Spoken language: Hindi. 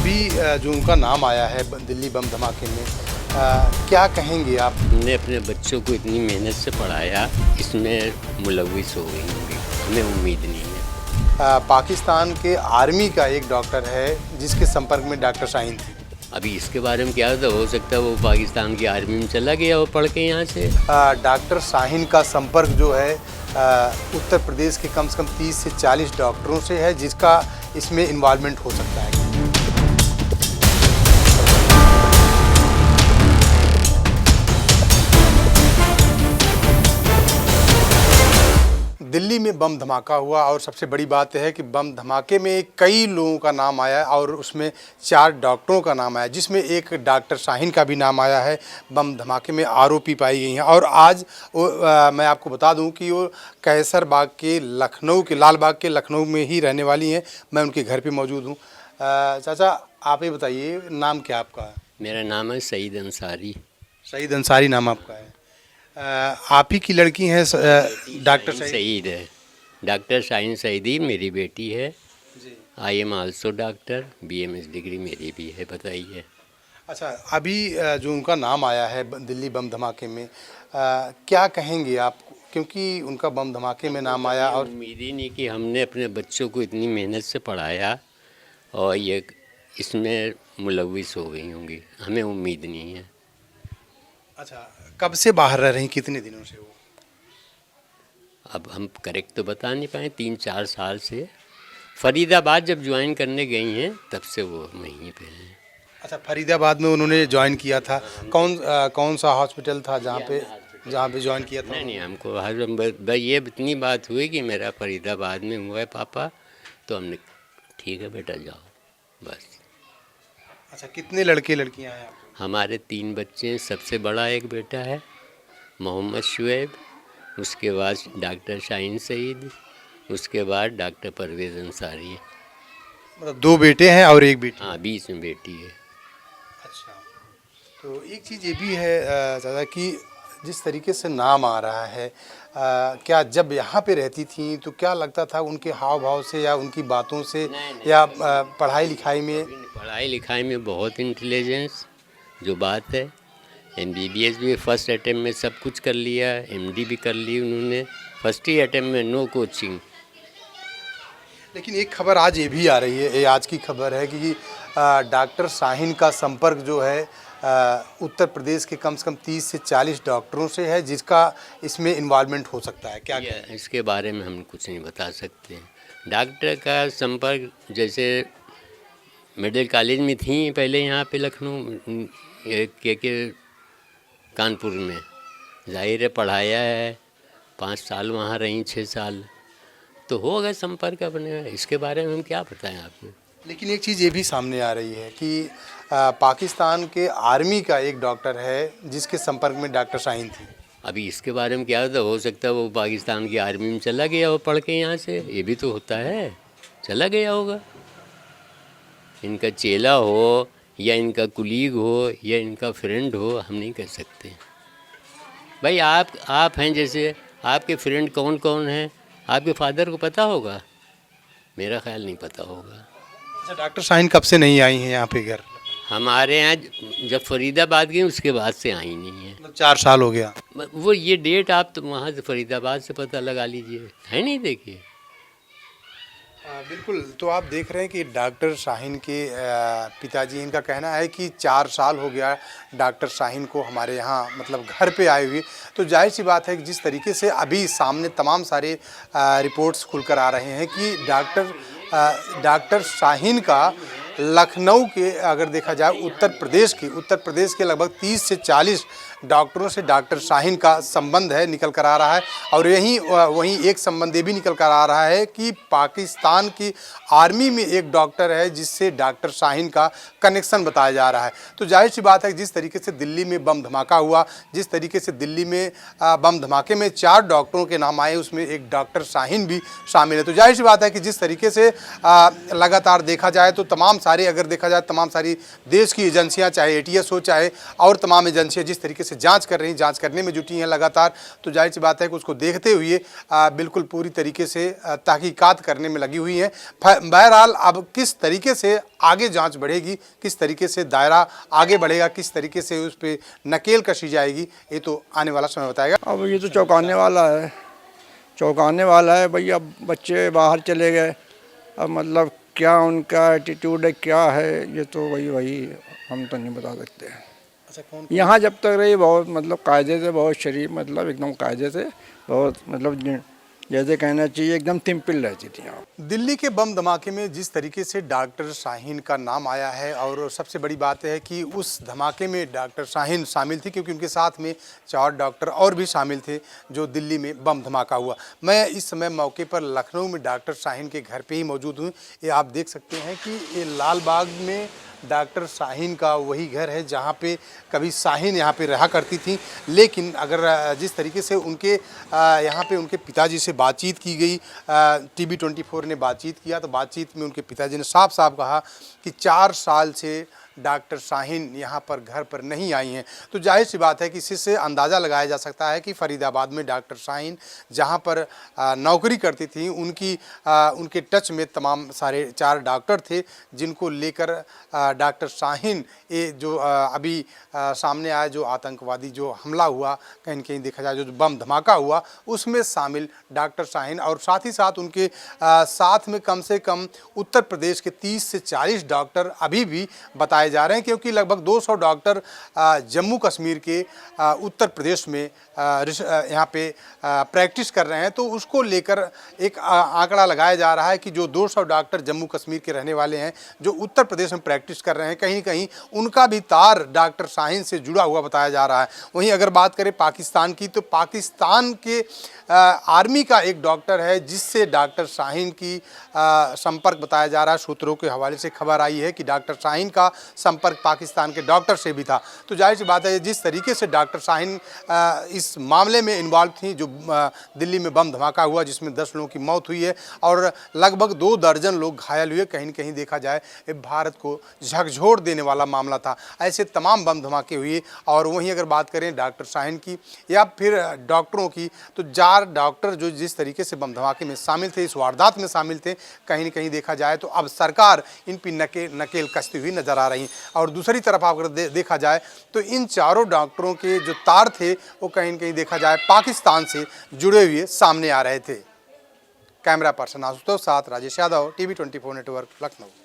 अभी जो उनका नाम आया है दिल्ली बम धमाके में, क्या कहेंगे आप? हमने अपने बच्चों को इतनी मेहनत से पढ़ाया, इसमें मुलविस हो गई होंगी, हमें उम्मीद नहीं है। पाकिस्तान के आर्मी का एक डॉक्टर है जिसके संपर्क में डॉक्टर शाहीन थी। अभी इसके बारे में क्या हो सकता है वो पाकिस्तान की आर्मी में चला गया वो पढ़ के यहाँ से। डॉक्टर शाहीन का संपर्क जो है उत्तर प्रदेश के कम से कम 30 से 40 डॉक्टरों से है, जिसका इसमें इन्वॉल्वमेंट हो सकता है। दिल्ली में बम धमाका हुआ और सबसे बड़ी बात है कि बम धमाके में कई लोगों का नाम आया और उसमें 4 डॉक्टरों का नाम आया, जिसमें एक डॉक्टर शाहीन का भी नाम आया है। बम धमाके में आरोपी पाई गई हैं और आज मैं आपको बता दूं कि वो कैसर बाग के लखनऊ के लालबाग के लखनऊ में ही रहने वाली हैं। मैं उनके घर पे मौजूद हूँ। चाचा, आप ये बताइए, नाम क्या आपका? मेरा नाम है सईद अंसारी। सईद अंसारी नाम आपका है। आप ही की लड़की हैं डॉक्टर सईद है। डॉक्टर शाहीन सईदी मेरी बेटी है। I am also doctor, BMS degree मेरी भी है। बताइए। अच्छा, अभी जो उनका नाम आया है दिल्ली बम धमाके में, क्या कहेंगे आप? क्योंकि उनका बम धमाके में नाम आया और उम्मीद ही नहीं कि हमने अपने बच्चों को इतनी मेहनत से पढ़ाया और ये इसमें मुलविस हो गई होंगी, हमें उम्मीद नहीं है। अच्छा, कब से बाहर रह रही, कितने दिनों से वो? अब हम करेक्ट तो बता नहीं पाए, 3-4 साल से। फरीदाबाद जब ज्वाइन करने गई हैं तब से वो वहीं पे हैं। अच्छा, फरीदाबाद में उन्होंने ज्वाइन किया था। कौन सा हॉस्पिटल था जहाँ पे ज्वाइन किया था? नहीं, हमको हर ये इतनी बात हुई कि मेरा फरीदाबाद में हुआ है पापा, तो हमने ठीक है बेटा जाओ, बस। अच्छा, कितने लड़के लड़कियाँ हैं आपको? हमारे 3 बच्चे हैं। सबसे बड़ा एक बेटा है मोहम्मद शुएब, उसके बाद डॉक्टर शाहीन सईद, उसके बाद डॉक्टर परवेज़ अंसारी। मतलब 2 बेटे हैं और 1 बेटी? हाँ, बीच में बेटी है। अच्छा, तो एक चीज़ ये भी है चाचा कि जिस तरीके से नाम आ रहा है, क्या जब यहाँ पे रहती थी तो क्या लगता था उनके हाव भाव से या उनकी बातों से? नहीं, या पढ़ाई लिखाई में बहुत इंटेलिजेंस जो बात है। MBBS भी फर्स्ट अटेम्प्ट में सब कुछ कर लिया, MD भी कर ली उन्होंने फर्स्ट ही अटेम्प्ट में, नो कोचिंग। लेकिन एक खबर आज ये भी आ रही है, ये आज की खबर है कि डॉक्टर शाहीन का संपर्क जो है उत्तर प्रदेश के कम से कम 30 से 40 डॉक्टरों से है, जिसका इसमें इन्वॉल्वमेंट हो सकता है। क्या इसके बारे में हम कुछ नहीं बता सकते। डॉक्टर का संपर्क जैसे मेडिकल कॉलेज में थी पहले यहाँ पे लखनऊ के कानपुर में, जाहिर है पढ़ाया है, 5 साल वहाँ रही, 6 साल तो हो गए संपर्क अपने। इसके बारे में हम क्या बताएं आपको। लेकिन एक चीज़ ये भी सामने आ रही है कि पाकिस्तान के आर्मी का एक डॉक्टर है जिसके संपर्क में डॉक्टर शाहीन थी। अभी इसके बारे में क्या हो सकता है वो पाकिस्तान की आर्मी में चला गया वो पढ़ के यहाँ से, ये भी तो होता है, चला गया होगा। इनका चेला हो या इनका कुलीग हो या इनका फ्रेंड हो, हम नहीं कह सकते भाई। आप हैं, जैसे आपके फ्रेंड कौन कौन हैं, आपके फादर को पता होगा, मेरा ख्याल नहीं पता होगा। अच्छा, डॉक्टर शाहीन कब से नहीं आई हैं यहाँ पे घर? हमारे यहाँ जब फरीदाबाद गए उसके बाद से आई नहीं है। मतलब 4 साल हो गया। वो ये डेट आप तो वहाँ से फरीदाबाद से पता लगा लीजिए, है नहीं, देखिए। बिल्कुल, तो आप देख रहे हैं कि डॉक्टर शाहीन के पिताजी, इनका कहना है कि 4 साल हो गया डॉक्टर शाहीन को हमारे यहाँ मतलब घर पे आए हुए। तो जाहिर सी बात है कि जिस तरीके से अभी सामने तमाम सारे रिपोर्ट्स खुलकर आ रहे हैं कि डॉक्टर शाहीन का लखनऊ के, अगर देखा जाए उत्तर प्रदेश के लगभग 30 से 40 डॉक्टरों से डॉक्टर शाहीन का संबंध है, निकल कर आ रहा है। और वहीं एक संबंध ये भी निकल कर आ रहा है कि पाकिस्तान की आर्मी में एक डॉक्टर है जिससे डॉक्टर शाहीन का कनेक्शन बताया जा रहा है। तो जाहिर सी बात है कि जिस तरीके से दिल्ली में बम धमाका हुआ, जिस तरीके से दिल्ली में बम धमाके में 4 डॉक्टरों के नाम आए, उसमें एक डॉक्टर शाहीन भी शामिल है। तो जाहिर सी बात है कि जिस तरीके से लगातार देखा जाए तो तमाम सारी देश की एजेंसियाँ, चाहे ATS हो चाहे और तमाम एजेंसियाँ जिस तरीके से से जांच कर रही हैं, जांच करने में जुटी हैं लगातार। तो जाहिर सी बात है कि उसको देखते हुए बिल्कुल पूरी तरीके से तहकीकात करने में लगी हुई हैं। बहरहाल अब किस तरीके से आगे जांच बढ़ेगी, किस तरीके से दायरा आगे बढ़ेगा, किस तरीके से उस पर नकेल कसी जाएगी, ये तो आने वाला समय बताएगा। अब ये तो चौंकाने वाला है, चौंकाने वाला है भाई। अब बच्चे बाहर चले गए, अब मतलब क्या उनका एटीट्यूड है, क्या है, ये तो वही हम तो नहीं बता सकते। अच्छा, कौन यहाँ जब तक रही बहुत मतलब कायदे से, बहुत शरीफ, मतलब एकदम कायदे से, बहुत मतलब जैसे कहना चाहिए एकदम सिंपल रहती थी यहाँ। दिल्ली के बम धमाके में जिस तरीके से डॉक्टर शाहीन का नाम आया है, और सबसे बड़ी बात है कि उस धमाके में डॉक्टर शाहीन शामिल थी, क्योंकि उनके साथ में 4 डॉक्टर और भी शामिल थे जो दिल्ली में बम धमाका हुआ। मैं इस समय मौके पर लखनऊ में डॉक्टर शाहीन के घर पे ही मौजूद हूँ। ये आप देख सकते हैं कि ये लाल बाग में डॉक्टर शाहीन का वही घर है जहाँ पे कभी शाहीन यहाँ पे रहा करती थी। लेकिन अगर जिस तरीके से उनके यहाँ पे उनके पिताजी से बातचीत की गई, टीवी 24 ने बातचीत किया, तो बातचीत में उनके पिताजी ने साफ साफ कहा कि 4 साल से डॉक्टर शाहीन यहाँ पर घर पर नहीं आई हैं। तो जाहिर सी बात है कि इसी से अंदाज़ा लगाया जा सकता है कि फरीदाबाद में डॉक्टर शाहीन जहाँ पर नौकरी करती थी, उनके टच में तमाम सारे 4 डॉक्टर थे, जिनको लेकर डॉक्टर शाहीन ये जो अभी सामने आया जो आतंकवादी जो हमला हुआ, कहीं न कहीं देखा जाए जो बम धमाका हुआ, उसमें शामिल डॉक्टर शाहीन, और साथ ही साथ उनके साथ में कम से कम उत्तर प्रदेश के 30 से 40 डॉक्टर अभी भी बताए जा रहे हैं, क्योंकि लगभग 200 डॉक्टर जम्मू कश्मीर के उत्तर प्रदेश में यहाँ पे प्रैक्टिस कर रहे हैं। तो उसको लेकर एक आंकड़ा लगाया जा रहा है कि जो 200 डॉक्टर जम्मू कश्मीर के रहने वाले हैं जो उत्तर प्रदेश में प्रैक्टिस कर रहे हैं, कहीं कहीं उनका भी तार डॉक्टर शाहीन से जुड़ा हुआ बताया जा रहा है। वहीं अगर बात करें पाकिस्तान की, तो पाकिस्तान के आर्मी का एक डॉक्टर है जिससे डॉक्टर शाहीन की संपर्क बताया जा रहा है। सूत्रों के हवाले से खबर आई है कि डॉक्टर शाहीन का संपर्क पाकिस्तान के डॉक्टर से भी था। तो जाहिर सी बात है जिस तरीके से डॉक्टर शाहीन इस मामले में इन्वॉल्व थी, जो दिल्ली में बम धमाका हुआ जिसमें 10 लोगों की मौत हुई है और लगभग 2 दर्जन लोग घायल हुए, कहीं न कहीं देखा जाए ये भारत को झकझोर देने वाला मामला था। ऐसे तमाम बम धमाके हुए। और वहीं अगर बात करें डॉक्टर शाहीन की या फिर डॉक्टरों की, तो 4 डॉक्टर जो जिस तरीके से बम धमाके में शामिल थे, इस वारदात में शामिल थे, कहीं न कहीं देखा जाए तो अब सरकार इन पर नकेल कसती हुई नजर आ रही है। और दूसरी तरफ अगर देखा जाए तो इन 4 डॉक्टरों के जो तार थे वो कहीं न कहीं देखा जाए पाकिस्तान से जुड़े हुए सामने आ रहे थे। कैमरा पर्सन आशुतोष साथ राजेश यादव, टीवी 24 नेटवर्क, लखनऊ।